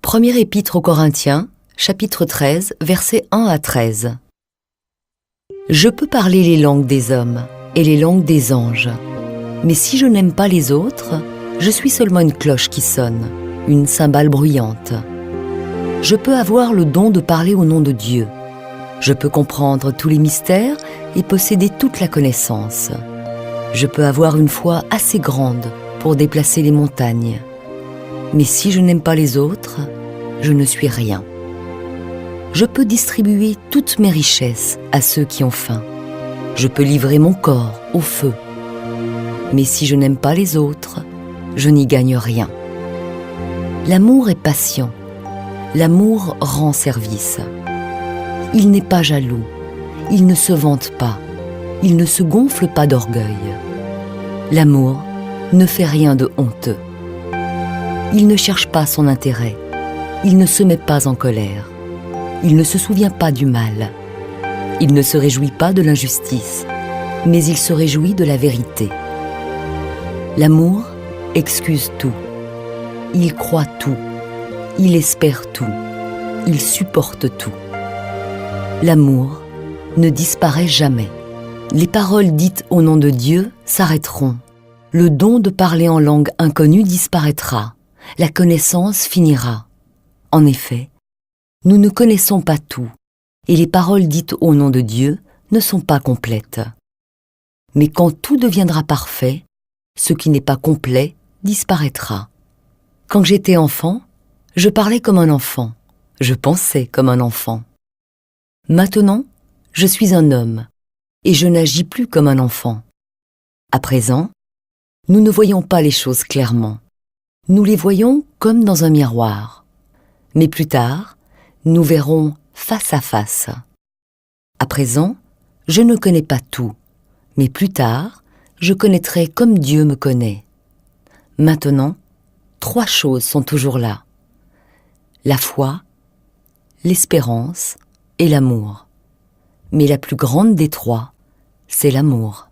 Première épître aux Corinthiens, chapitre 13, versets 1 à 13. Je peux parler les langues des hommes et les langues des anges, mais si je n'aime pas les autres, je suis seulement une cloche qui sonne, une cymbale bruyante. Je peux avoir le don de parler au nom de Dieu. Je peux comprendre tous les mystères et posséder toute la connaissance. Je peux avoir une foi assez grande pour déplacer les montagnes. Mais si je n'aime pas les autres, je ne suis rien. Je peux distribuer toutes mes richesses à ceux qui ont faim. Je peux livrer mon corps au feu. Mais si je n'aime pas les autres, je n'y gagne rien. L'amour est patient. L'amour rend service. Il n'est pas jaloux. Il ne se vante pas. Il ne se gonfle pas d'orgueil. L'amour ne fait rien de honteux. Il ne cherche pas son intérêt. Il ne se met pas en colère. Il ne se souvient pas du mal. Il ne se réjouit pas de l'injustice, mais il se réjouit de la vérité. L'amour excuse tout. Il croit tout. Il espère tout. Il supporte tout. L'amour ne disparaît jamais. Les paroles dites au nom de Dieu s'arrêteront. Le don de parler en langue inconnue disparaîtra. La connaissance finira. En effet, nous ne connaissons pas tout, et les paroles dites au nom de Dieu ne sont pas complètes. Mais quand tout deviendra parfait, ce qui n'est pas complet disparaîtra. Quand j'étais enfant, je parlais comme un enfant, je pensais comme un enfant. Maintenant, je suis un homme, et je n'agis plus comme un enfant. À présent, nous ne voyons pas les choses clairement. Nous les voyons comme dans un miroir. Mais plus tard, nous verrons face à face. À présent, je ne connais pas tout, mais plus tard, je connaîtrai comme Dieu me connaît. Maintenant, 3 choses sont toujours là. La foi, l'espérance et l'amour. Mais la plus grande des 3, c'est l'amour.